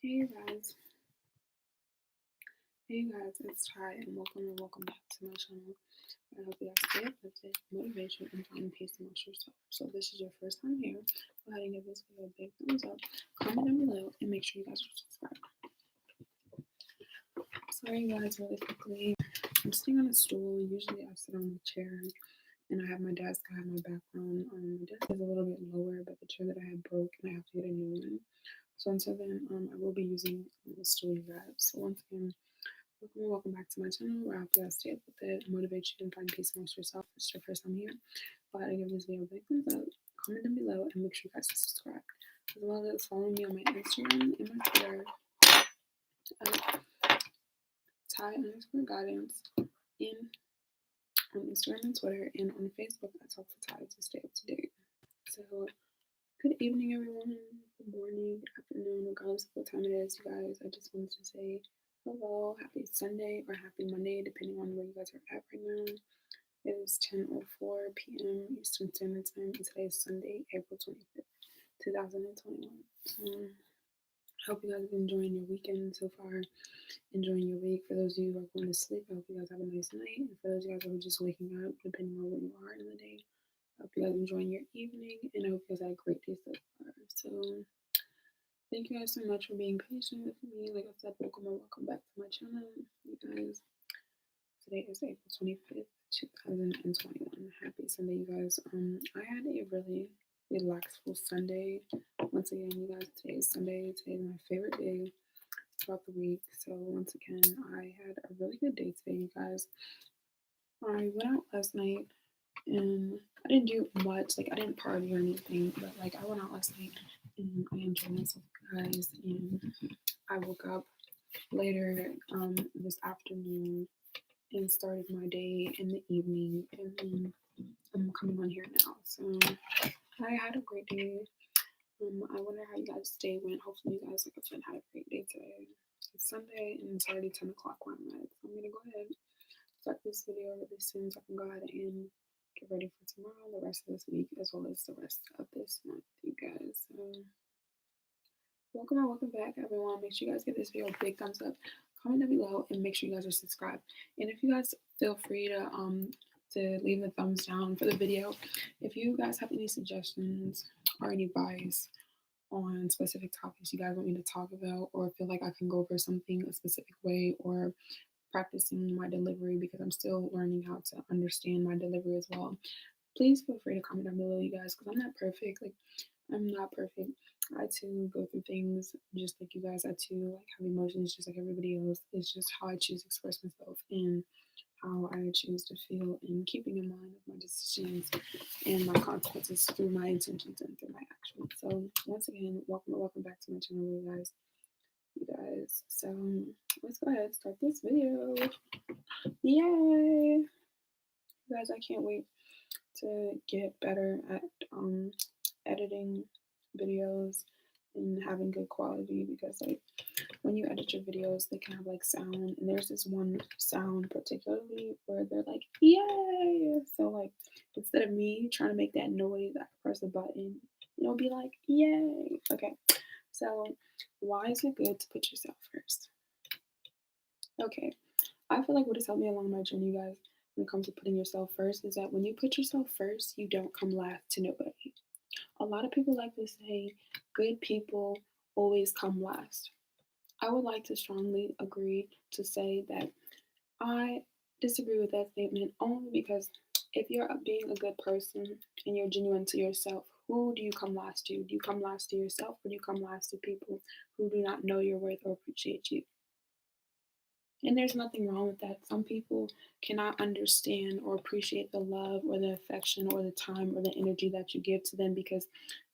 Hey guys, it's Ty and welcome back to my channel. I hope you guys stay uplifted, motivation, and find peace amongst yourself. So if this is your first time here, go ahead and give this video a big thumbs up, comment down below, and make sure you guys are subscribed. Sorry guys, really quickly, I'm sitting on a stool. Usually I sit on a chair and I have my desk, I have my background. My desk is a little bit lower, but the chair that I had broke and I have to get a new one. So until then, I will be using the stool guys. So once again, welcome back to my channel where I hope you guys stay up with it, motivate you, and find peace amongst yourself. If it's your first time here, go ahead and give this video a big thumbs up, comment down below, and make sure you guys subscribe. As well as following me on my Instagram and my Twitter at Ty_guidance on Instagram and Twitter, and on Facebook I talk to Ty to stay up to date. So good evening everyone, good morning, good afternoon, regardless of what time it is, you guys. I just wanted to say hello, happy Sunday or happy Monday, depending on where you guys are at right now. It is 10:04 p.m. Eastern Standard Time, and today is Sunday, April 25th, 2021. I hope you guys are enjoying your weekend so far, enjoying your week. For those of you who are going to sleep, I hope you guys have a nice night. And for those of you guys who are just waking up, depending on where you are in the day, I hope you guys are enjoying your evening, and I hope you guys had a great day so far. So thank you guys so much for being patient with me. Like I said, welcome back to my channel, you guys. Today is April 25th, 2021. Happy Sunday, you guys. I had a really relaxful Sunday. Once again, you guys, today is Sunday. Today is my favorite day throughout the week. So once again, I had a really good day today, you guys. I went out last night and I didn't do much. Like I didn't party or anything, but like I went out last night and I enjoyed myself, guys. And I woke up later this afternoon and started my day in the evening, and then I'm coming on here now. So I had a great day. I wonder how you guys' day went. Hopefully you guys, like I said, had a great day today. It's Sunday and it's already 10 o'clock where I'm at. So I'm gonna go ahead and start this video really soon so I can go ahead and get ready for tomorrow, the rest of this week, as well as the rest of this month, you guys. So welcome back everyone. Make sure you guys give this video a big thumbs up, comment down below, and make sure you guys are subscribed. And if you guys feel free to leave a thumbs down for the video. If you guys have any suggestions or any advice on specific topics you guys want me to talk about, or feel like I can go over something a specific way, or practicing my delivery, because I'm still learning how to understand my delivery as well, please feel free to comment down below, you guys, because I'm not perfect. Like I'm not perfect. I too go through things just like you guys. I too like have emotions just like everybody else. It's just how I choose to express myself and how I choose to feel, and keeping in mind of my decisions and my consequences through my intentions and through my actions. So once again, welcome back to my channel, you guys. So let's go ahead and start this video. Yay! You guys, I can't wait to get better at editing videos and having good quality, because like when you edit your videos, they can have like sound, and there's this one sound particularly where they're like yay. So like instead of me trying to make that noise, I press a button, it'll be like yay. Okay, so why is it good to put yourself first? Okay, I feel like what has helped me along my journey, guys, when it comes to putting yourself first, is that when you put yourself first, you don't come last to nobody. A lot of people like to say good people always come last. I would like to strongly agree to say that I disagree with that statement, only because if you're being a good person and you're genuine to yourself, who do you come last to? Do you come last to yourself, or do you come last to people who do not know your worth or appreciate you? And there's nothing wrong with that. Some people cannot understand or appreciate the love or the affection or the time or the energy that you give to them, because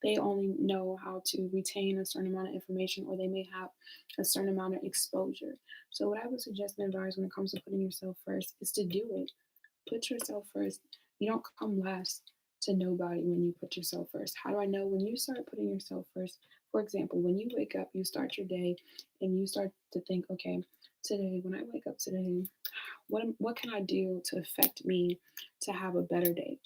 they only know how to retain a certain amount of information, or they may have a certain amount of exposure. So what I would suggest and advise when it comes to putting yourself first is to do it. Put yourself first. You don't come last to nobody when you put yourself first. How do I know? When you start putting yourself first, for example, when you wake up, you start your day and you start to think, okay, today, when I wake up today, what can I do to affect me to have a better day?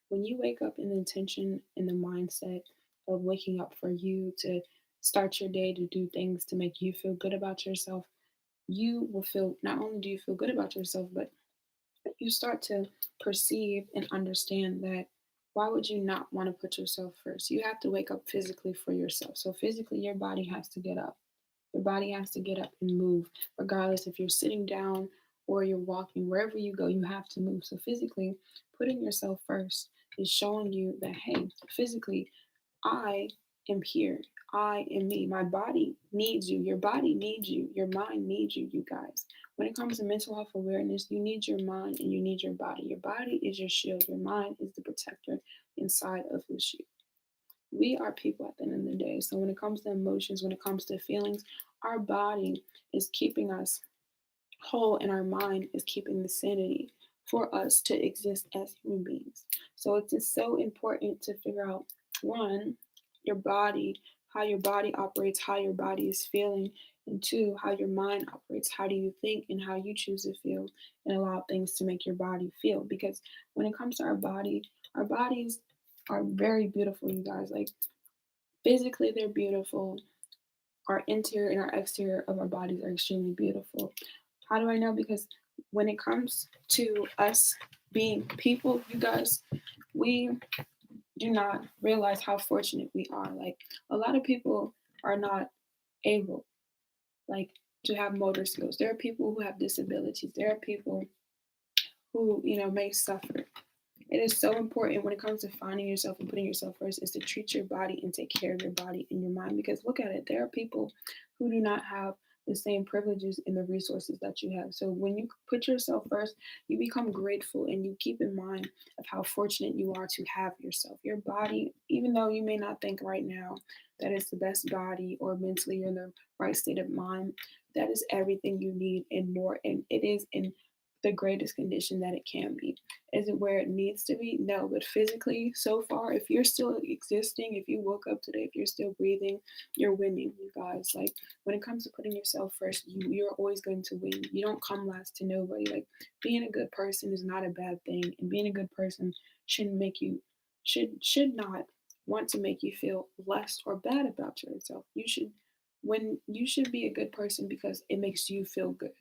When you wake up in the intention and the mindset of waking up for you to start your day to do things to make you feel good about yourself, you will feel, not only do you feel good about yourself, but you start to perceive and understand that why would you not want to put yourself first? You have to wake up physically for yourself. So physically, your body has to get up. Your body has to get up and move, regardless if you're sitting down or you're walking, wherever you go, you have to move. So physically, putting yourself first is showing you that, hey, physically, I am here. I am me. My body needs you. Your body needs you. Your mind needs you, you guys. When it comes to mental health awareness, you need your mind and you need your body. Your body is your shield. Your mind is the protector inside of the shield. We are people at the end of the day. So when it comes to emotions, when it comes to feelings, our body is keeping us whole and our mind is keeping the sanity for us to exist as human beings. So it's just so important to figure out, one, your body, how your body operates, how your body is feeling, and two, how your mind operates. How do you think and how you choose to feel and allow things to make your body feel? Because when it comes to our bodies are very beautiful, you guys. Like physically, they're beautiful. Our interior and our exterior of our bodies are extremely beautiful. How do I know? Because when it comes to us being people, you guys, we do not realize how fortunate we are. Like a lot of people are not able, like, to have motor skills. There are people who have disabilities. There are people who, may suffer. It is so important when it comes to finding yourself and putting yourself first is to treat your body and take care of your body and your mind. Because look at it, there are people who do not have the same privileges and the resources that you have. So when you put yourself first, you become grateful and you keep in mind of how fortunate you are to have yourself. Your body, even though you may not think right now that it's the best body or mentally you're in the right state of mind, that is everything you need and more. And it is in the greatest condition that it can be. Is it where it needs to be? No, but physically, so far, if you're still existing, if you woke up today, if you're still breathing, you're winning, you guys. Like when it comes to putting yourself first, you're always going to win. You don't come last to nobody. Like being a good person is not a bad thing, and being a good person shouldn't make you should not want to make you feel less or bad about yourself. You should be a good person because it makes you feel good.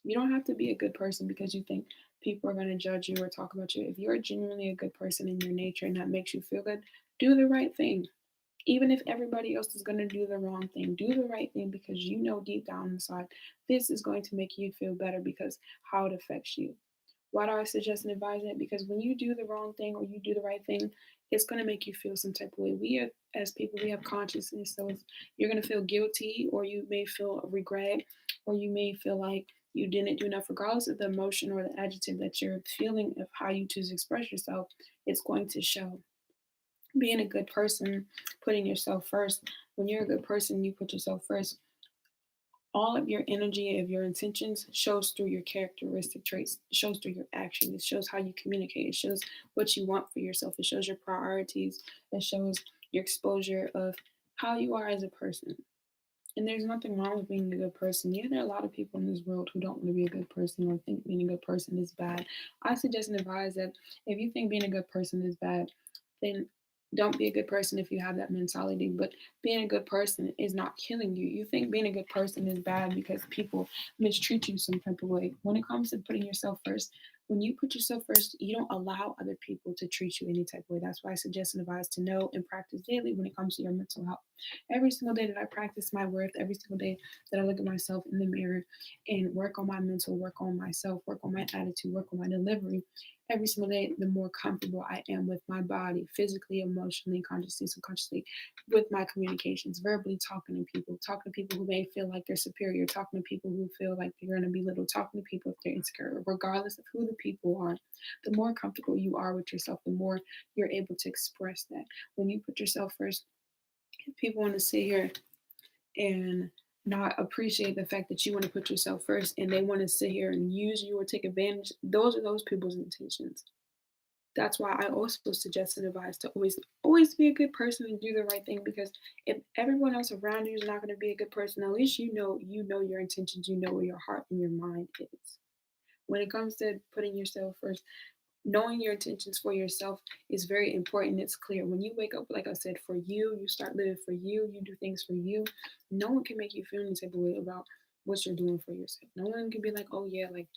You don't have to be a good person because you think people are going to judge you or talk about you. If you're genuinely a good person in your nature and that makes you feel good, do the right thing. Even if everybody else is going to do the wrong thing, do the right thing because you know deep down inside this is going to make you feel better because how it affects you. Why do I suggest and advise it? Because when you do the wrong thing or you do the right thing, it's going to make you feel some type of way. We are, as people, we have consciousness. So if you're going to feel guilty or you may feel regret or you may feel like you didn't do enough, regardless of the emotion or the adjective that you're feeling of how you choose to express yourself, it's going to show. Being a good person, putting yourself first, when you're a good person, you put yourself first, all of your energy of your intentions shows through your characteristic traits, it shows through your action, it shows how you communicate, it shows what you want for yourself, it shows your priorities, it shows your exposure of how you are as a person. And there's nothing wrong with being a good person. Yeah, there are a lot of people in this world who don't want to be a good person or think being a good person is bad. I suggest and advise that if you think being a good person is bad, then don't be a good person if you have that mentality. But being a good person is not killing you. You think being a good person is bad because people mistreat you some type of way. When it comes to putting yourself first, when you put yourself first, you don't allow other people to treat you any type of way. That's why I suggest and advise to know and practice daily when it comes to your mental health. Every single day that I practice my worth, every single day that I look at myself in the mirror and work on my mental, work on myself, work on my attitude, work on my delivery, every single day, the more comfortable I am with my body, physically, emotionally, consciously, subconsciously, with my communications, verbally talking to people who may feel like they're superior, talking to people who feel like they're going to be little, talking to people if they're insecure, regardless of who the people are. The more comfortable you are with yourself, the more you're able to express that. When you put yourself first, if people want to sit here and not appreciate the fact that you want to put yourself first and they want to sit here and use you or take advantage, those are those people's intentions. That's why I also suggest and advise to always be a good person and do the right thing, because if everyone else around you is not going to be a good person, at least you know your intentions, you know where your heart and your mind is. When it comes to putting yourself first, knowing your intentions for yourself is very important. It's clear when you wake up, like I said, for you, you start living for you do things for you. No one can make you feel any type of way about what you're doing for yourself. No one can be like, oh yeah, like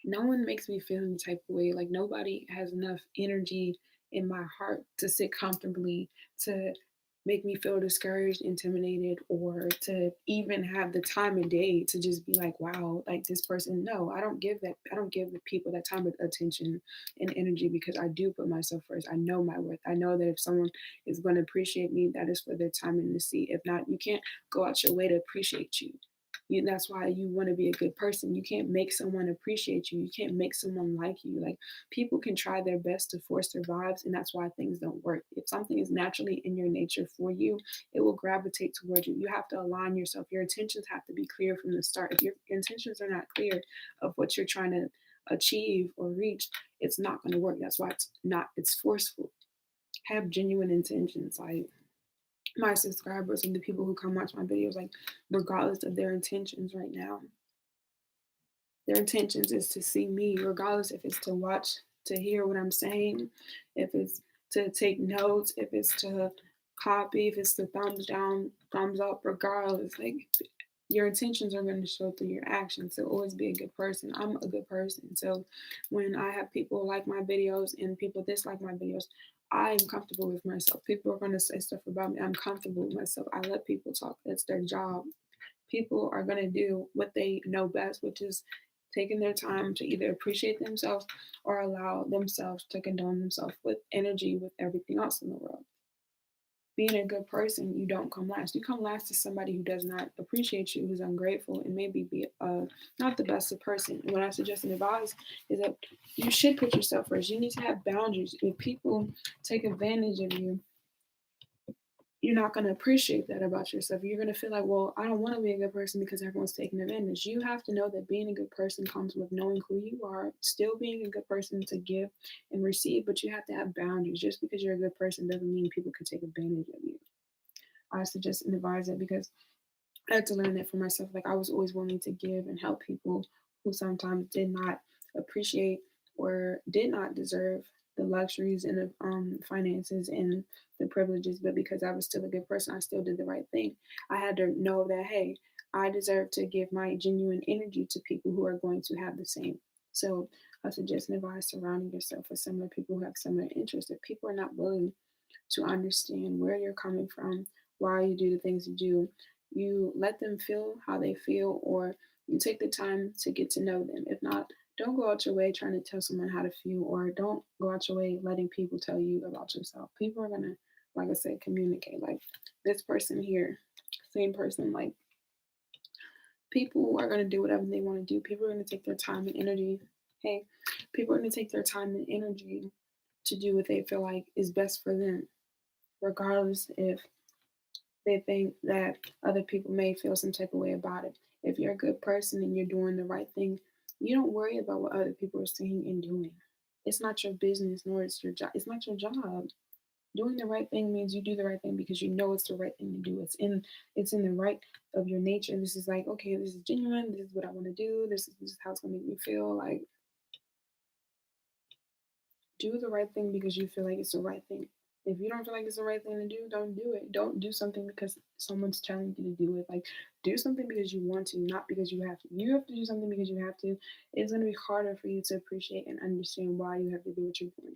no one makes me feel any type of way. Like nobody has enough energy in my heart to sit comfortably, to make me feel discouraged, intimidated, or to even have the time of day to just be like, wow, like this person. No, I don't give that. I don't give the people that time of attention and energy because I do put myself first. I know my worth. I know that if someone is going to appreciate me, that is for their time in the sea. If not, you can't go out your way to appreciate you. That's why you want to be a good person. You can't make someone appreciate you. You can't make someone like you. Like people can try their best to force their vibes, and that's why things don't work. If something is naturally in your nature for you, it will gravitate towards you. You have to align yourself. Your intentions have to be clear from the start. If your intentions are not clear of what you're trying to achieve or reach, it's not going to work. That's why it's forceful. Have genuine intentions. Like my subscribers and the people who come watch my videos, like regardless of their intentions right now, their intentions is to see me, regardless if it's to watch, to hear what I'm saying, if it's to take notes, if it's to copy, if it's to thumbs down, thumbs up, regardless. Like your intentions are going to show through your actions. So always be a good person. I'm a good person. So when I have people like my videos and people dislike my videos, I'm comfortable with myself. People are going to say stuff about me. I'm comfortable with myself. I let people talk. That's their job. People are going to do what they know best, which is taking their time to either appreciate themselves or allow themselves to condone themselves with energy with everything else in the world. Being a good person, you don't come last. You come last to somebody who does not appreciate you, who's ungrateful, and maybe be not the best of person. And what I suggest and advise is that you should put yourself first. You need to have boundaries. If people take advantage of you, you're not going to appreciate that about yourself. You're going to feel like, well, I don't want to be a good person because everyone's taking advantage. You have to know that being a good person comes with knowing who you are, still being a good person to give and receive, but you have to have boundaries. Just because you're a good person doesn't mean people can take advantage of you. I suggest and advise it because I had to learn that for myself. Like I was always willing to give and help people who sometimes did not appreciate or did not deserve the luxuries and the finances and the privileges, but because I was still a good person, I still did the right thing. I had to know that hey, I deserve to give my genuine energy to people who are going to have the same. So I suggest and advise surrounding yourself with similar people who have similar interests. If people are not willing to understand where you're coming from, why you do the things you do, you let them feel how they feel, or you take the time to get to know them. If not, don't go out your way trying to tell someone how to feel, or don't go out your way letting people tell you about yourself. People are gonna, like I said, communicate. Like this person here, same person, like people are gonna do whatever they want to do. People are gonna take their time and energy. Hey, people are gonna take their time and energy to do what they feel like is best for them, regardless if they think that other people may feel some type of way about it. If you're a good person and you're doing the right thing, you don't worry about what other people are saying and doing. It's not your business, nor it's your job. It's not your job. Doing the right thing means you do the right thing because you know it's the right thing to do. It's in the right of your nature. This is like, okay, this is genuine. This is what I want to do. This is how it's gonna make me feel. Like do the right thing because you feel like it's the right thing. If you don't feel like it's the right thing to do, don't do it. Don't do something because someone's telling you to do it. Like, do something because you want to, not because you have to. You have to do something because you have to. It's going to be harder for you to appreciate and understand why you have to do what you're doing.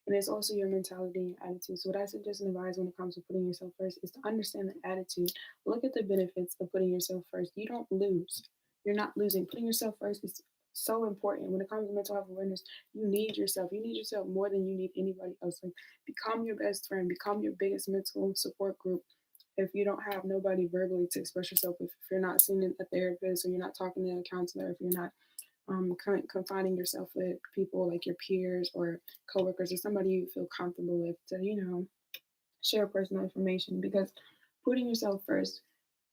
And it's also your mentality and your attitude. So what I suggest and advise when it comes to putting yourself first is to understand the attitude. Look at the benefits of putting yourself first. You don't lose. You're not losing. Putting yourself first is so important. When it comes to mental health awareness, you need yourself. You need yourself more than you need anybody else. Like become your best friend, become your biggest mental support group. If you don't have nobody verbally to express yourself, if you're not seeing a therapist or you're not talking to a counselor, if you're not confining yourself with people like your peers or coworkers or somebody you feel comfortable with to, share personal information, because putting yourself first,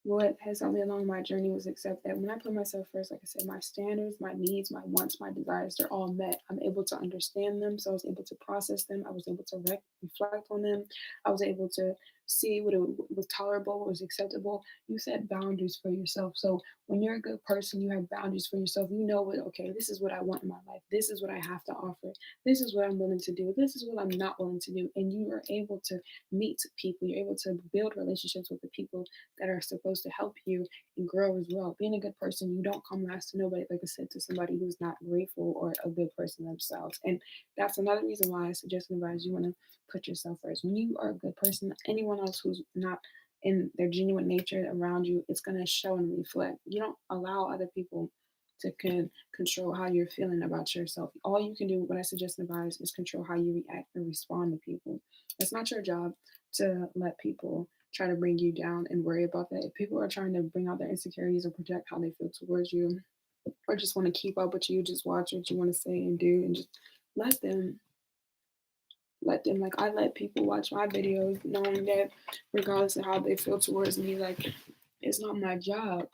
what has helped me along my journey was accept that when I put myself first, like I said, my standards, my needs, my wants, my desires, they're all met. I'm able to understand them. So I was able to process them. I was able to reflect on them. I was able to see what it was tolerable, what was acceptable. You set boundaries for yourself. So when you're a good person, you have boundaries for yourself. You know what, okay, this is what I want in my life. This is what I have to offer. This is what I'm willing to do. This is what I'm not willing to do. And you are able to meet people. You're able to build relationships with the people that are supposed to help you and grow as well. Being a good person, you don't come last to nobody, like I said, to somebody who's not grateful or a good person themselves. And that's another reason why I suggest and advise you want to put yourself first. When you are a good person, anyone else who's not in their genuine nature around you, it's going to show and reflect. You don't allow other people to control how you're feeling about yourself. All you can do, what I suggest and advise, is control how you react and respond to people. It's not your job to let people try to bring you down and worry about that. If people are trying to bring out their insecurities or project how they feel towards you, or just want to keep up with you, just watch what you want to say and do, and just let them like I let people watch my videos knowing that regardless of how they feel towards me, like it's not my job.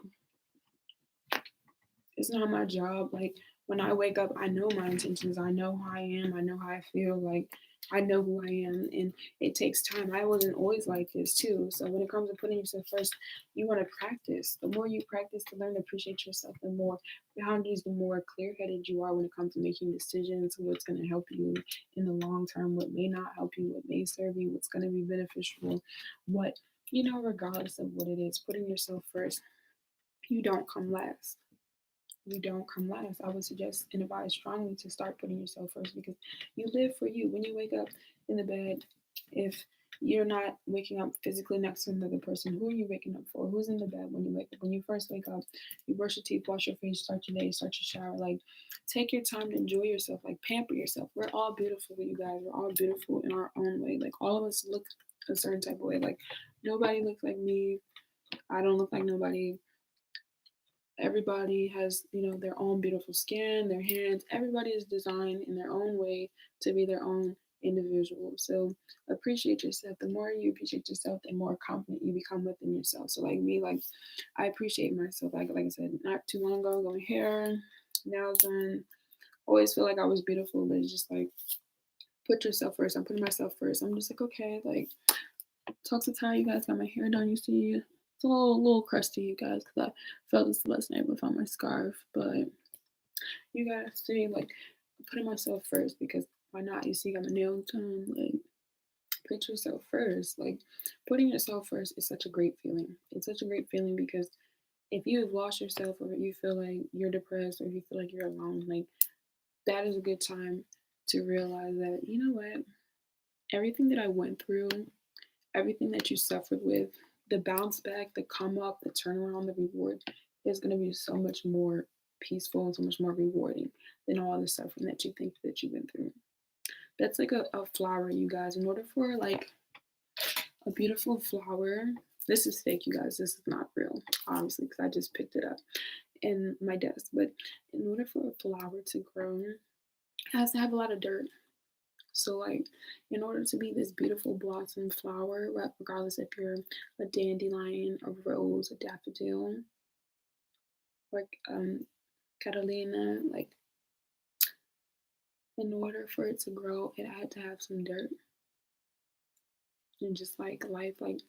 It's not my job. Like when I wake up, I know my intentions. I know who I am. I know how I feel. Like I know who I am, and it takes time. I wasn't always like this too. So when it comes to putting yourself first, you want to practice. The more you practice to learn to appreciate yourself, the more boundaries, the more clear-headed you are when it comes to making decisions. What's going to help you in the long term? What may not help you? What may serve you? What's going to be beneficial? What regardless of what it is, putting yourself first, you don't come last. You don't come last. I would suggest and advise strongly to start putting yourself first, because you live for you. When you wake up in the bed, if you're not waking up physically next to another person, who are you waking up for? Who's in the bed when you wake up? When you first wake up, you brush your teeth, wash your face, start your day, start your shower. Like, take your time to enjoy yourself. Like, pamper yourself. We're all beautiful, you guys. We're all beautiful in our own way. Like, all of us look a certain type of way. Like, nobody looks like me. I don't look like nobody. Everybody has their own beautiful skin, their hands. Everybody is designed in their own way to be their own individual. So appreciate yourself. The more you appreciate yourself, the more confident you become within yourself. So like me, like I appreciate myself. Like I said, not too long ago, going hair, nails done, always feel like I was beautiful. But it's just like, put yourself first. I'm putting myself first. I'm just like, okay, like, talk to Ty, you guys, got my hair done. You see, it's a little crusty, you guys, because I felt this last night without my scarf. But you guys see, like, putting myself first, because why not? You see, got my nails done. Like, put yourself first. Like, putting yourself first is such a great feeling. It's such a great feeling, because if you have lost yourself, or you feel like you're depressed, or if you feel like you're alone, like, that is a good time to realize that, you know what, everything that I went through, everything that you suffered with, the bounce back, the come up, the turnaround, the reward is going to be so much more peaceful and so much more rewarding than all the suffering that you think that you've been through. That's like a flower, you guys. In order for like a beautiful flower, this is fake, you guys. This is not real, obviously, because I just picked it up in my desk. But in order for a flower to grow, it has to have a lot of dirt. So, like, in order to be this beautiful blossom flower, regardless if you're a dandelion, a rose, a daffodil, like Catalina, like, in order for it to grow, it had to have some dirt. And just like life, like,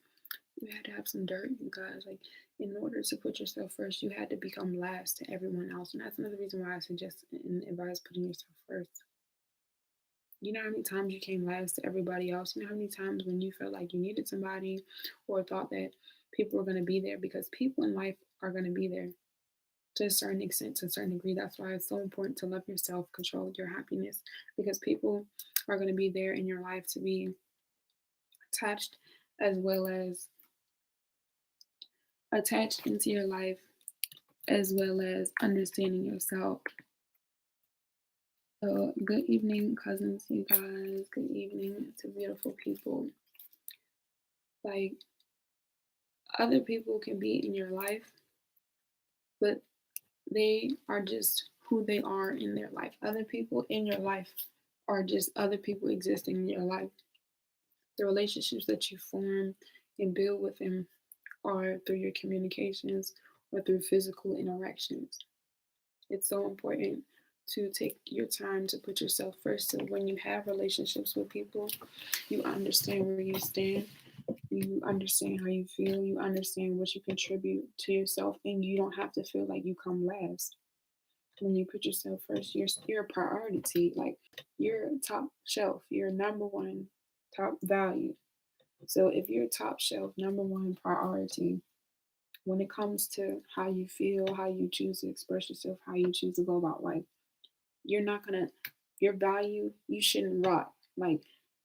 you had to have some dirt, you guys. Like, in order to put yourself first, you had to become last to everyone else. And that's another reason why I suggest and advise putting yourself first. You know how many times you came last to everybody else? You know how many times when you felt like you needed somebody, or thought that people were going to be there? Because people in life are going to be there to a certain extent, to a certain degree. That's why it's so important to love yourself, control your happiness, because people are going to be there in your life to be attached, as well as attached into your life, as well as understanding yourself. So, good evening, cousins, you guys. Good evening to beautiful people. Like, other people can be in your life, but they are just who they are in their life. Other people in your life are just other people existing in your life. The relationships that you form and build with them are through your communications or through physical interactions. It's so important to take your time to put yourself first, so when you have relationships with people, you understand where you stand, You understand how you feel, you understand what you contribute to yourself, and you don't have to feel like you come last. When you put yourself first, you're a priority. Like you're top shelf, you're number one top value. So if you're top shelf, number one priority, when it comes to how you feel, how you choose to express yourself, how you choose to go about life, you're not gonna your value, you shouldn't rot. Like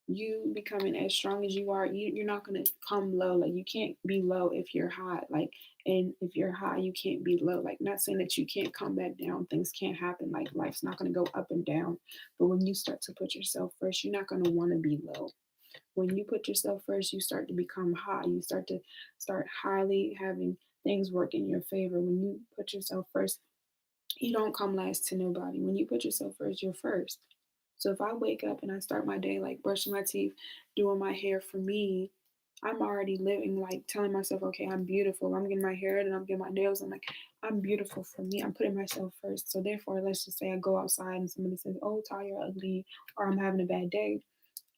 you becoming as strong as you are, you're not gonna come low. Like you can't be low if you're high. Like and if you're high, you can't be low. Like not saying that you can't come back down. Things can't happen. Like life's not gonna go up and down. But when you start to put yourself first, you're not gonna want to be low. When you put yourself first, you start to become high. You start highly having things work in your favor. When you put yourself first, you don't come last to nobody. When you put yourself first, you're first. So if I wake up and I start my day like brushing my teeth, doing my hair for me, I'm already living like telling myself, okay, I'm beautiful. I'm getting my hair and I'm getting my nails. I'm like, I'm beautiful for me. I'm putting myself first. So therefore, let's just say I go outside and somebody says, oh, Ty, you're ugly, or I'm having a bad day.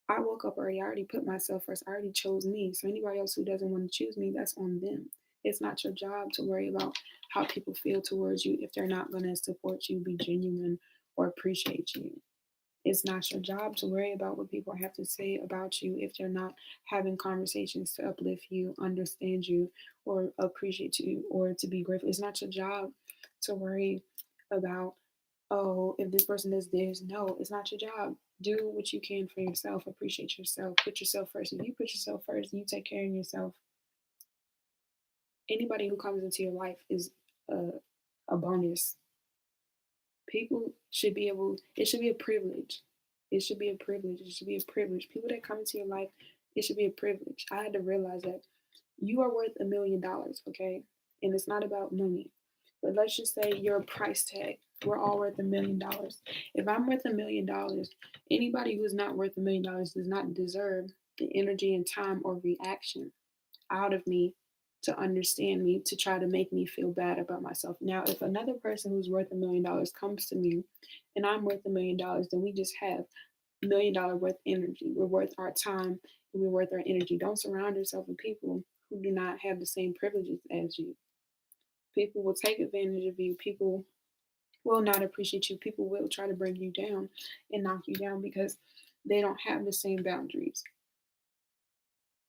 I woke up already. I already put myself first. I already chose me. So anybody else who doesn't want to choose me, that's on them. It's not your job to worry about how people feel towards you if they're not going to support you, be genuine, or appreciate you. It's not your job to worry about what people have to say about you if they're not having conversations to uplift you, understand you, or appreciate you, or to be grateful. It's not your job to worry about, oh, if this person does this. No, it's not your job. Do what you can for yourself. Appreciate yourself. Put yourself first. If you put yourself first, you take care of yourself. Anybody who comes into your life is a bonus. People should be able, it should be a privilege. It should be a privilege. It should be a privilege. People that come into your life, it should be a privilege. I had to realize that you are worth $1 million, okay? And it's not about money. But let's just say your price tag. We're all worth $1 million. If I'm worth $1 million, anybody who's not worth $1 million does not deserve the energy and time or reaction out of me to understand me, to try to make me feel bad about myself. Now, if another person who's worth $1 million comes to me and I'm worth $1 million, then we just have $1 million worth energy. We're worth our time and we're worth our energy. Don't surround yourself with people who do not have the same privileges as you. People will take advantage of you. People will not appreciate you. People will try to bring you down and knock you down because they don't have the same boundaries.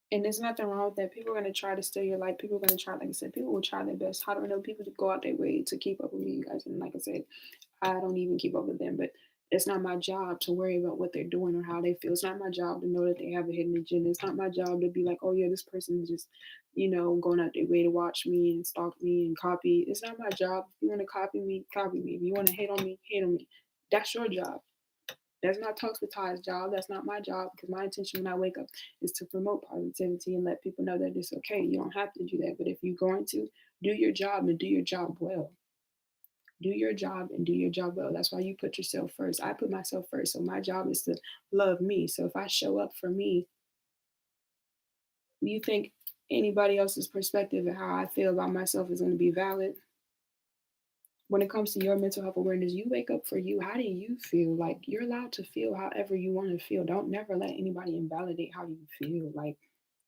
And there's nothing wrong with that. People are going to try to steal your life. People are going to try, like I said, people will try their best. How do I know people to go out their way to keep up with me, you guys? And like I said, I don't even keep up with them, but it's not my job to worry about what they're doing or how they feel. It's not my job to know that they have a hidden agenda. It's not my job to be like, oh yeah, this person is just, going out their way to watch me and stalk me and copy. It's not my job. If you want to copy me, copy me. If you want to hate on me, hate on me. That's your job. That's not Talks with Ty's job. That's not my job because my intention when I wake up is to promote positivity and let people know that it's okay. You don't have to do that. But if you're going to, do your job and do your job well. Do your job and do your job well. That's why you put yourself first. I put myself first. So my job is to love me. So if I show up for me, do you think anybody else's perspective and how I feel about myself is going to be valid? When it comes to your mental health awareness, you wake up for you. How do you feel? Like you're allowed to feel however you want to feel. Don't never let anybody invalidate how you feel. Like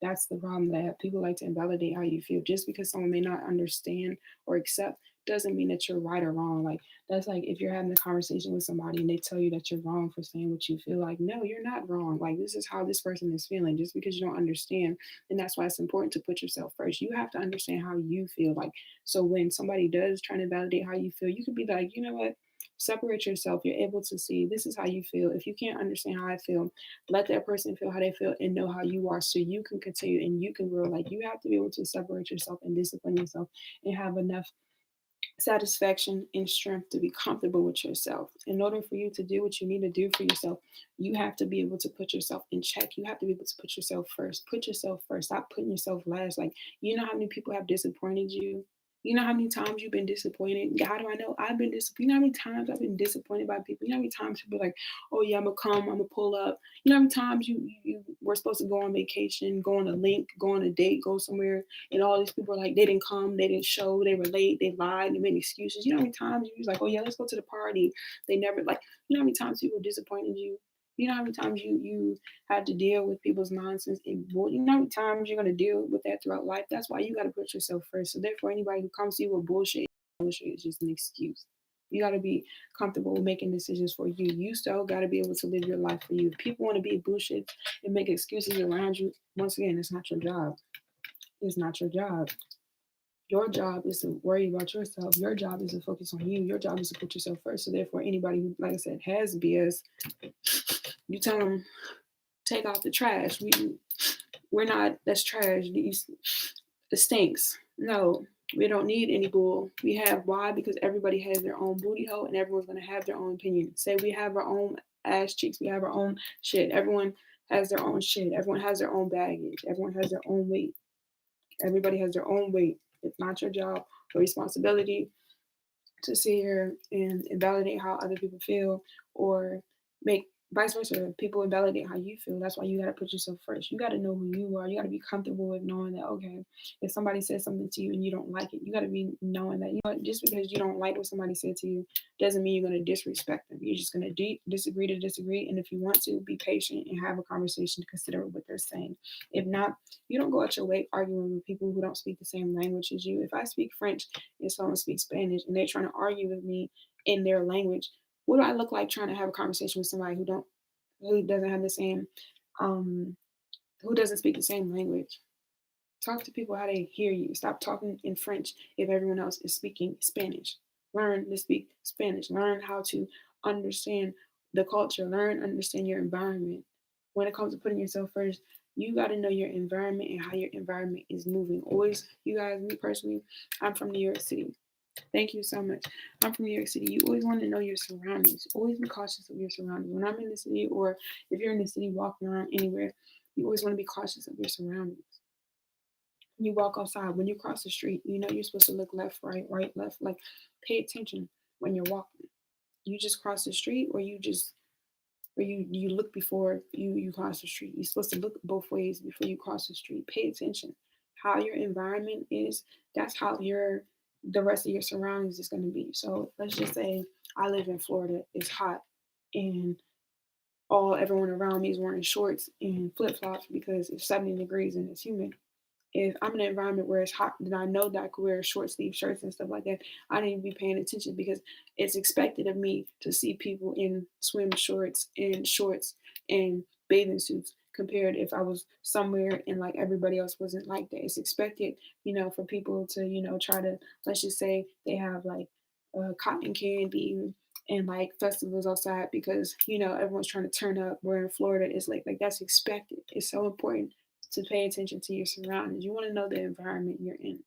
that's the problem that people like to invalidate how you feel. Just because someone may not understand or accept doesn't mean that you're right or wrong. Like that's like if you're having a conversation with somebody and they tell you that you're wrong for saying what you feel. Like no, you're not wrong. Like this is how this person is feeling. Just because you don't understand, and that's why it's important to put yourself first. You have to understand how you feel. Like so when somebody does try to validate how you feel, you could be like, you know what? Separate yourself. You're able to see this is how you feel. If you can't understand how I feel, let that person feel how they feel and know how you are so you can continue and you can grow. Like you have to be able to separate yourself and discipline yourself and have enough satisfaction and strength to be comfortable with yourself. In order for you to do what you need to do for yourself, you have to be able to put yourself in check. You have to be able to put yourself first. Put yourself first. Stop putting yourself last. Like, you know how many people have disappointed you? You know how many times you've been disappointed? How do I know? I've been disappointed. You know how many times I've been disappointed by people? You know how many times people are like, oh yeah, I'm gonna come, I'm gonna pull up. You know how many times you were supposed to go on vacation, go on a link, go on a date, go somewhere, and all these people are like, they didn't come, they didn't show, they were late, they lied, they made excuses. You know how many times you was like, oh yeah, let's go to the party. They never like, you know how many times people disappointed you? You know how many times you had to deal with people's nonsense and you know how many times you're gonna deal with that throughout life. That's why you gotta put yourself first. So therefore, anybody who comes to you with bullshit is just an excuse. You gotta be comfortable with making decisions for you. You still gotta be able to live your life for you. If people want to be bullshit and make excuses around you, once again, it's not your job. It's not your job. Your job is to worry about yourself. Your job is to focus on you. Your job is to put yourself first. So therefore, anybody who, like I said, has BS, you tell them take out the trash. We're not. That's trash. It stinks. No, we don't need any bull. We have why? Because everybody has their own booty hole, and everyone's gonna have their own opinion. Say we have our own ass cheeks. We have our own shit. Everyone has their own shit. Everyone has their own baggage. Everyone has their own weight. Everybody has their own weight. It's not your job or responsibility to sit here and invalidate how other people feel or make vice versa. People invalidate how you feel. That's why you got to put yourself first. You got to know who you are. You got to be comfortable with knowing that, okay, if somebody says something to you and you don't like it, you got to be knowing that, you know, just because you don't like what somebody said to you doesn't mean you're going to disrespect them. You're just going to disagree to disagree. And if you want to, be patient and have a conversation to consider what they're saying. If not, you don't go out your way arguing with people who don't speak the same language as you. If I speak French and someone speaks Spanish and they're trying to argue with me in their language, what do I look like trying to have a conversation with somebody who doesn't have the same um who doesn't speak the same language? Talk to people how they hear you. Stop talking in French if everyone else is speaking Spanish. Learn to speak Spanish. Learn how to understand the culture. Learn, understand your environment. When it comes to putting yourself first, you got to know your environment and how your environment is moving. Always, you guys, me personally, I'm from New York City. Thank you so much. I'm from New York City. You always want to know your surroundings. Always be cautious of your surroundings. When I'm in the city, or if you're in the city walking around anywhere, you always want to be cautious of your surroundings. When you walk outside, when you cross the street, you know you're supposed to look left, right, left. Like, pay attention when you're walking. You just cross the street, or you look before you cross the street. You're supposed to look both ways before you cross the street. Pay attention. How your environment is, that's how the rest of your surroundings is going to be. So let's just say I live in Florida. It's hot, and everyone around me is wearing shorts and flip flops because it's 70 degrees and it's humid. If I'm in an environment where it's hot, then I know that I could wear short sleeve shirts and stuff like that. I need to be paying attention because it's expected of me to see people in swim shorts and shorts and bathing suits compared if I was somewhere and like everybody else wasn't like that. It's expected, for people to, try to, let's just say they have like cotton candy and like festivals outside because, everyone's trying to turn up. Where in Florida it's like that's expected. It's so important to pay attention to your surroundings. You want to know the environment you're in.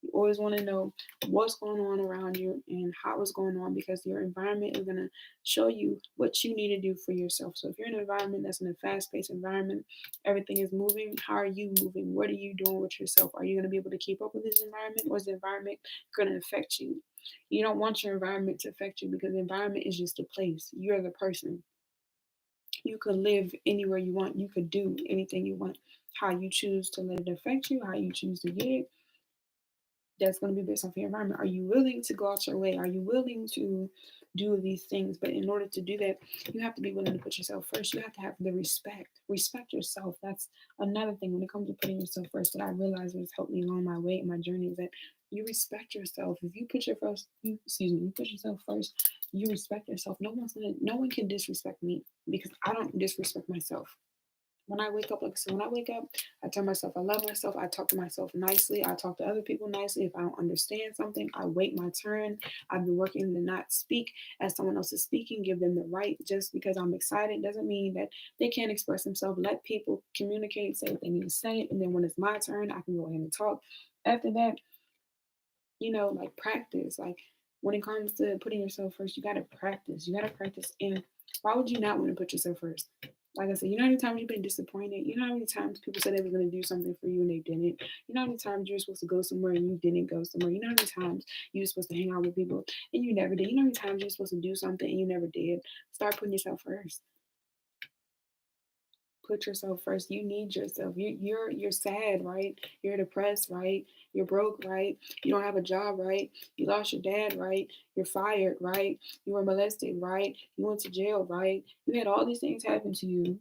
You always want to know what's going on around you and how it's going on because your environment is going to show you what you need to do for yourself. So if you're in an environment that's in a fast-paced environment, everything is moving. How are you moving? What are you doing with yourself? Are you going to be able to keep up with this environment, or is the environment going to affect you? You don't want your environment to affect you because the environment is just a place. You're the person. You could live anywhere you want. You could do anything you want. How you choose to let it affect you, how you choose to get it, that's going to be based off your environment. Are you willing to go out your way? Are you willing to do these things? But in order to do that, you have to be willing to put yourself first. You have to have the respect. Respect yourself. That's another thing when it comes to putting yourself first that I realized has helped me along my way in my journey is that you respect yourself. If you put you put yourself first, you respect yourself. No one can disrespect me because I don't disrespect myself. When I wake up, like I said, when I wake up, I tell myself I love myself. I talk to myself nicely. I talk to other people nicely. If I don't understand something, I wait my turn. I've been working to not speak as someone else is speaking, give them the right. Just because I'm excited doesn't mean that they can't express themselves. Let people communicate, say what they need to say. And then when it's my turn, I can go ahead and talk. After that, like practice. Like when it comes to putting yourself first, you got to practice. You got to practice. And why would you not want to put yourself first? Like I said, you know how many times you've been disappointed? You know how many times people said they were going to do something for you and they didn't? You know how many times you were supposed to go somewhere and you didn't go somewhere? You know how many times you were supposed to hang out with people and you never did? You know how many times you were supposed to do something and you never did? Start putting yourself first. Put yourself first. You need yourself. You're sad, right? You're depressed, right? You're broke, right? You don't have a job, right? You lost your dad, right? You're fired, right? You were molested, right? You went to jail, right? You had all these things happen to you,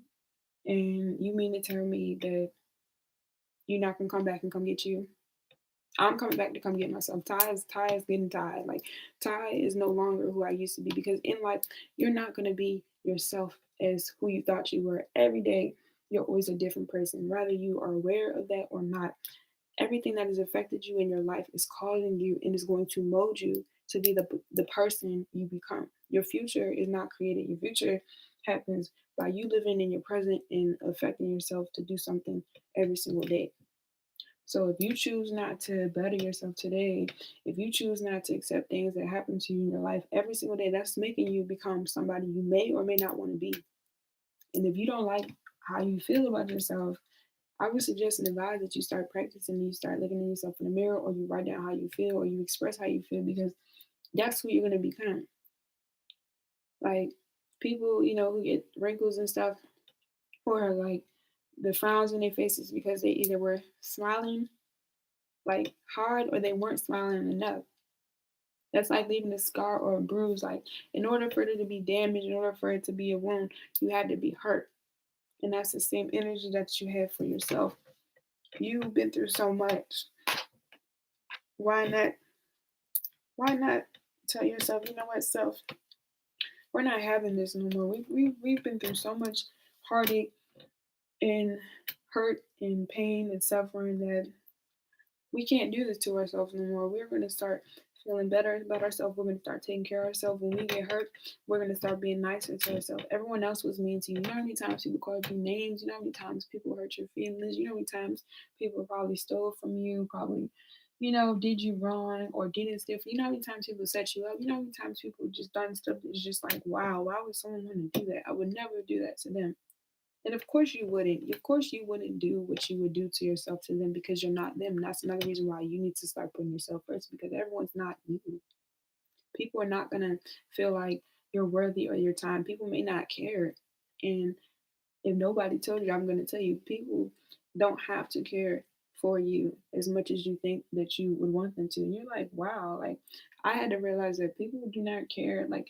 and you mean to tell me that you're not gonna come back and come get you? I'm coming back to come get myself. Ty is getting tired. Like Ty is no longer who I used to be, because in life you're not gonna be yourself as who you thought you were. Every day you're always a different person, whether you are aware of that or not. Everything that has affected you in your life is causing you and is going to mold you to be the person you become. Your future is not created. Your future happens by you living in your present and affecting yourself to do something every single day. So if you choose not to better yourself today, if you choose not to accept things that happen to you in your life every single day, that's making you become somebody you may or may not want to be. And if you don't like how you feel about yourself, I would suggest and advise that you start practicing, you start looking at yourself in the mirror, or you write down how you feel, or you express how you feel, because that's who you're going to become. Like people, who get wrinkles and stuff, or like the frowns on their faces because they either were smiling like hard or they weren't smiling enough. That's like leaving a scar or a bruise. Like in order for it to be damaged, in order for it to be a wound, you had to be hurt. And that's the same energy that you have for yourself. You've been through so much. Why not? Why not tell yourself, you know what, self, we're not having this no more. We've been through so much heartache and hurt and pain and suffering that we can't do this to ourselves no more. We're going to start feeling better about ourselves. We're going to start taking care of ourselves. When we get hurt, we're going to start being nicer to ourselves. Everyone else was mean to you. You know how many times people called you names? You know how many times people hurt your feelings? You know how many times people probably stole from you? Probably, did you wrong or didn't steal? You know how many times people set you up? You know how many times people just done stuff that's just like, wow, why would someone want to do that? I would never do that to them. And of course you wouldn't. Of course you wouldn't do what you would do to yourself to them, because you're not them. And that's another reason why you need to start putting yourself first, because everyone's not you. People are not gonna feel like you're worthy of your time. People may not care. And if nobody told you, I'm gonna tell you, people don't have to care for you as much as you think that you would want them to. And you're like, wow, like I had to realize that people do not care. Like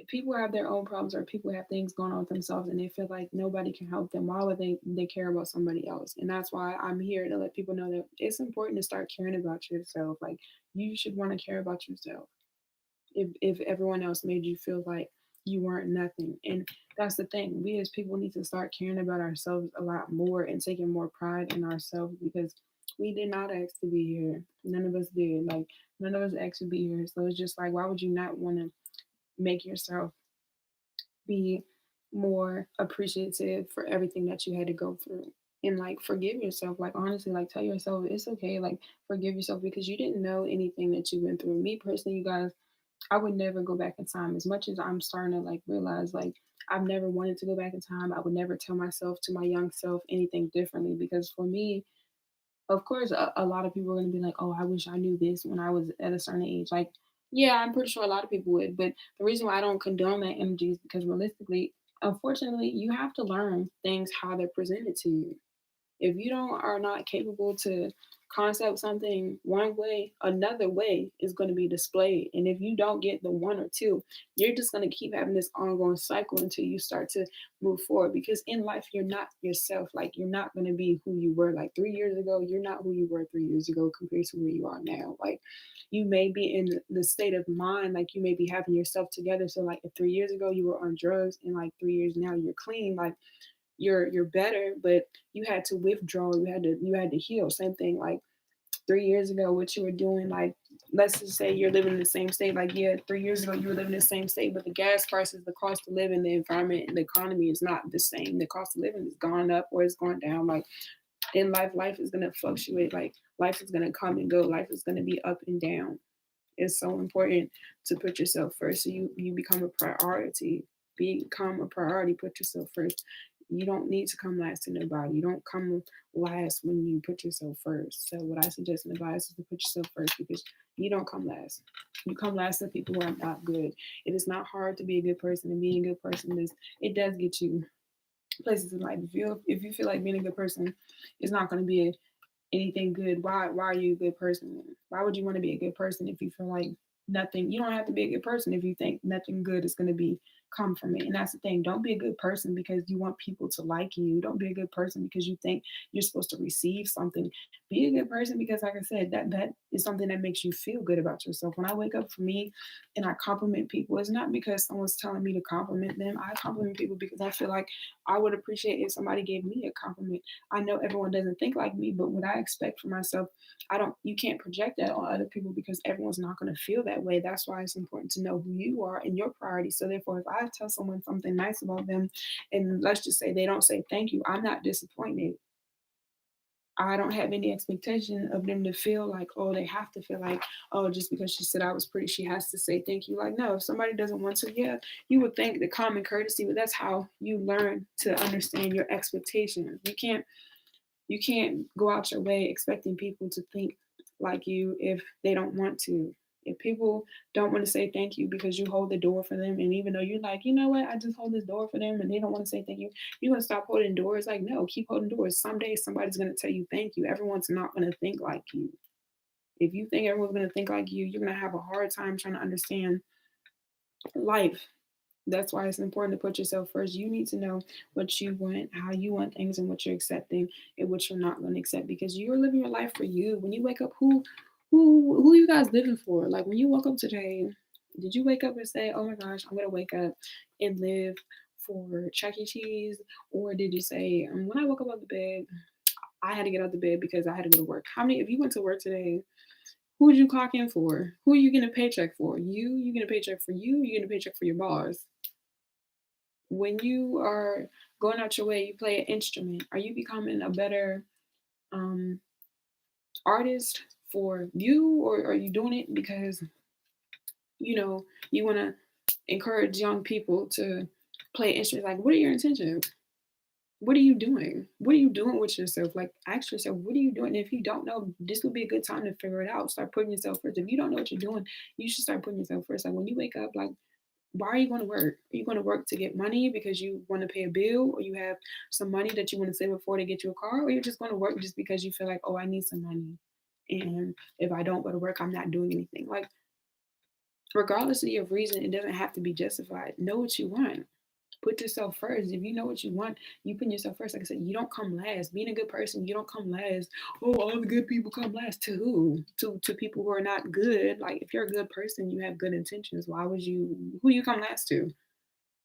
people have their own problems, or people have things going on with themselves, and they feel like nobody can help them. Why would they care about somebody else? And that's why I'm here to let people know that it's important to start caring about yourself. Like you should want to care about yourself. If everyone else made you feel like you weren't nothing. And that's the thing, we as people need to start caring about ourselves a lot more and taking more pride in ourselves, because we did not ask to be here. None of us did. Like none of us asked to be here. So it's just like, why would you not want to make yourself be more appreciative for everything that you had to go through, and like forgive yourself, like honestly, like tell yourself it's okay, like forgive yourself, because you didn't know anything that you went through. Me personally, you guys, I would never go back in time. As much as I'm starting to like realize, like I've never wanted to go back in time, I would never tell myself, to my young self, anything differently, because for me, of course, a lot of people are going to be like, oh, I wish I knew this when I was at a certain age. Like, yeah, I'm pretty sure a lot of people would. But the reason why I don't condone that energy is because realistically, unfortunately, you have to learn things how they're presented to you. If you don't are not capable to concept something one way, another way is going to be displayed. And if you don't get the one or two, you're just going to keep having this ongoing cycle until you start to move forward. Because in life, you're not yourself. Like you're not going to be who you were like 3 years ago. You're not who you were 3 years ago compared to where you are now. Like you may be in the state of mind, like you may be having yourself together. So like if 3 years ago you were on drugs, and like 3 years now you're clean, like you're better, but you had to withdraw, you had to heal. Same thing, like 3 years ago, what you were doing, like let's just say you're living in the same state. Like yeah, 3 years ago you were living in the same state, but the gas prices, the cost of living, the environment, and the economy is not the same. The cost of living is gone up or it's gone down. Like in life is gonna fluctuate. Like life is gonna come and go. Life is gonna be up and down. It's so important to put yourself first, so you become a priority. Become a priority. Put yourself first. You don't need to come last to nobody. You don't come last when you put yourself first. So what I suggest and advise is to put yourself first, because you don't come last. You come last to people who are not good. It is not hard to be a good person, and being a good person is, it does get you places in life. If you feel like being a good person is not going to be anything good, why are you a good person then? Why would you want to be a good person if you feel like nothing, you don't have to be a good person if you think nothing good is going to be come from it. And that's the thing, don't be a good person because you want people to like you. Don't be a good person because you think you're supposed to receive something. Be a good person because, like I said, that is something that makes you feel good about yourself. When I wake up, for me, and I compliment people, it's not because someone's telling me to compliment them. I compliment people because I feel like I would appreciate if somebody gave me a compliment. I know everyone doesn't think like me, but what I expect for myself, I don't, you can't project that on other people because everyone's not going to feel that way. That's why it's important to know who you are and your priorities. So therefore, if I tell someone something nice about them and let's just say they don't say thank you, I'm not disappointed. I don't have any expectation of them to feel like, oh, they have to feel like, oh, just because she said I was pretty, she has to say thank you. Like, no, if somebody doesn't want to, yeah, you would think the common courtesy, but that's how you learn to understand your expectations. You can't go out your way expecting people to think like you if they don't want to. If people don't want to say thank you because you hold the door for them, and even though you're like, you know what, I just hold this door for them, and they don't want to say thank you, you want to stop holding doors? Like, no, keep holding doors. Someday somebody's going to tell you thank you. Everyone's not going to think like you. If you think everyone's going to think like you, you're going to have a hard time trying to understand life. That's why it's important to put yourself first. You need to know what you want, how you want things, and what you're accepting and what you're not going to accept because you're living your life for you. When you wake up, who you guys living for? Like when you woke up today, did you wake up and say, "Oh my gosh, I'm going to wake up and live for Chuck E. Cheese," or did you say, "When I woke up out of the bed, I had to get out of the bed because I had to go to work"? How many? If you went to work today, who did you clock in for? Who are you getting a paycheck for? You get a paycheck for you. You get a paycheck for your boss. When you are going out your way, you play an instrument. Are you becoming a better um, artist for you, or are you doing it because you want to encourage young people to play instruments? Like, what are your intentions? What are you doing? What are you doing with yourself? Like, ask yourself, what are you doing? And if you don't know, this would be a good time to figure it out. Start putting yourself first. If you don't know what you're doing, you should start putting yourself first. Like when you wake up, like why are you going to work? Are you going to work to get money because you want to pay a bill or you have some money that you want to save before to get you a car? Or you're just going to work just because you feel like, oh, I need some money. And if I don't go to work, I'm not doing anything. Like, regardless of your reason, it doesn't have to be justified. Know what you want. Put yourself first. If you know what you want, you put yourself first. Like I said, you don't come last. Being a good person, you don't come last. Oh, all the good people come last. To who? To people who are not good. Like if you're a good person, you have good intentions. Why would you? Who you come last to?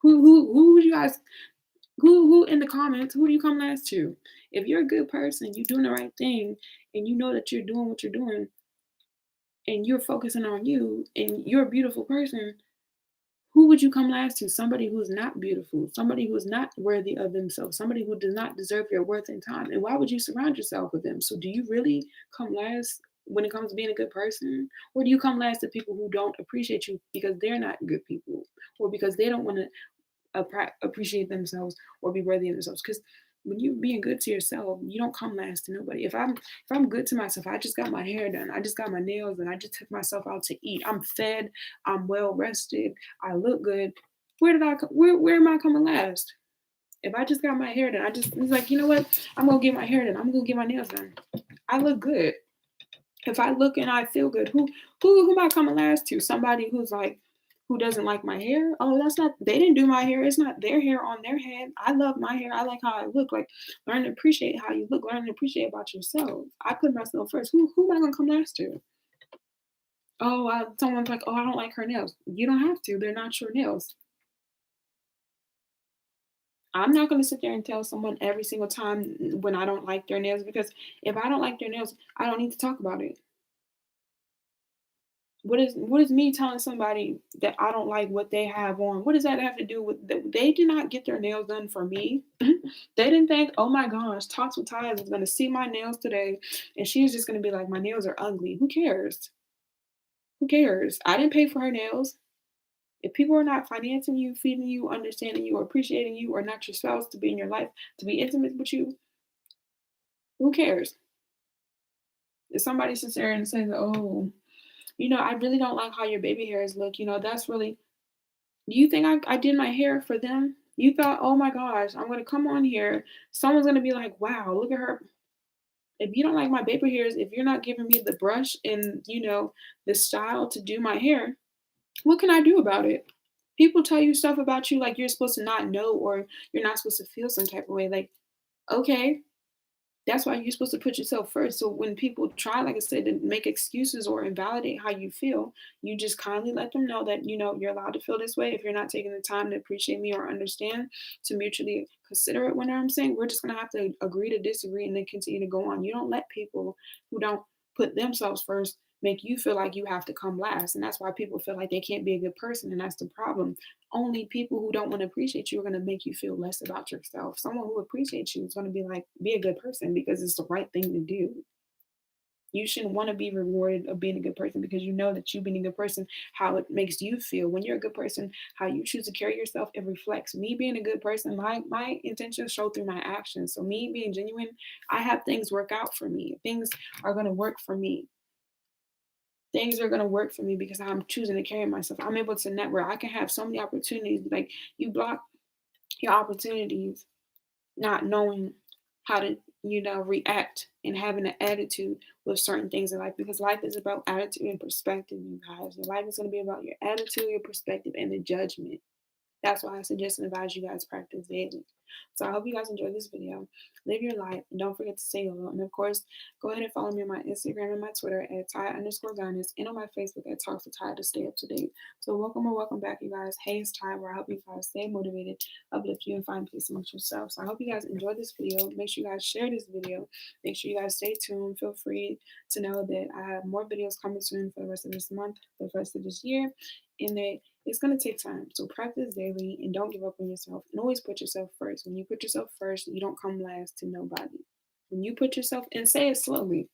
Who would you guys? Who in the comments? Who do you come last to? If you're a good person, you're doing the right thing, and you know that you're doing what you're doing, and you're focusing on you, and you're a beautiful person, who would you come last to? Somebody who's not beautiful, somebody who's not worthy of themselves, somebody who does not deserve your worth and time. And why would you surround yourself with them? So, do you really come last when it comes to being a good person? Or do you come last to people who don't appreciate you because they're not good people or because they don't want to appreciate themselves or be worthy of themselves? Because when you're being good to yourself, you don't come last to nobody. If I'm good to myself, I just got my hair done, I just got my nails done, I just took myself out to eat, I'm fed, I'm well rested, I look good. Where am I coming last? If I just got my hair done, I just was like, you know what? I'm gonna get my hair done. I'm gonna get my nails done. I look good. If I look and I feel good, who am I coming last to? Somebody who's like who doesn't like my hair? Oh, that's not, they didn't do my hair. It's not their hair on their head. I love my hair. I like how I look. Like learn to appreciate how you look. Learn to appreciate about yourself. I put myself first. Who am I gonna come last to? Oh, someone's like, oh, I don't like her nails. You don't have to. They're not your nails. I'm not going to sit there and tell someone every single time when I don't like their nails because if I don't like their nails, I don't need to talk about it. What is me telling somebody that I don't like what they have on? What does that have to do with they did not get their nails done for me. They didn't think, oh my gosh, Talks with Ties is gonna see my nails today and she's just gonna be like, my nails are ugly. Who cares? Who cares? I didn't pay for her nails. If people are not financing you, feeding you, understanding you, or appreciating you, or not your spouse to be in your life, to be intimate with you, who cares? If somebody sits there and says, oh, I really don't like how your baby hairs look, that's really, do you think I did my hair for them? You thought, oh my gosh, I'm going to come on here. Someone's going to be like, wow, look at her. If you don't like my baby hairs, if you're not giving me the brush and, the style to do my hair, what can I do about it? People tell you stuff about you like you're supposed to not know or you're not supposed to feel some type of way. Like, okay, that's why you're supposed to put yourself first. So when people try, like I said, to make excuses or invalidate how you feel, you just kindly let them know that, you're allowed to feel this way. If you're not taking the time to appreciate me or understand, to mutually consider it when I'm saying, we're just going to have to agree to disagree and then continue to go on. You don't let people who don't put themselves first make you feel like you have to come last. And that's why people feel like they can't be a good person. And that's the problem. Only people who don't want to appreciate you are going to make you feel less about yourself. Someone who appreciates you is going to be like, be a good person because it's the right thing to do. You shouldn't want to be rewarded of being a good person because you know that you being a good person, how it makes you feel. When you're a good person, how you choose to carry yourself, it reflects. Me being a good person, my intentions show through my actions. So me being genuine, I have things work out for me. Things are going to work for me. Things are going to work for me because I'm choosing to carry myself. I'm able to network. I can have so many opportunities. Like, you block your opportunities not knowing how to, react and having an attitude with certain things in life, because life is about attitude and perspective, you guys. Your life is going to be about your attitude, your perspective, and the judgment. That's why I suggest and advise you guys practice daily. So I hope you guys enjoyed this video. Live your life and don't forget to stay loyal. And of course, go ahead and follow me on my Instagram and my Twitter at Ty_Guidance and on my Facebook at Talks to Ty to stay up to date. So welcome or welcome back, you guys. Hey, it's Ty, where I help you guys stay motivated, uplift you, and find peace amongst yourself. So I hope you guys enjoyed this video. Make sure you guys share this video. Make sure you guys stay tuned. Feel free to know that I have more videos coming soon for the rest of this month, the rest of this year, and that it's going to take time. So practice daily and don't give up on yourself. And always put yourself first. When you put yourself first, you don't come last to nobody. When you put yourself, and say it slowly,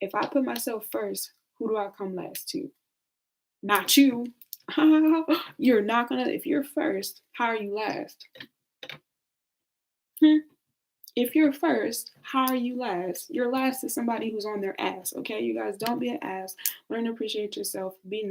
if I put myself first, who do I come last to? Not you. You're not going to, if you're first, how are you last? If you're first, how are you last? Your last is somebody who's on their ass, okay? You guys, don't be an ass. Learn to appreciate yourself. Be nice.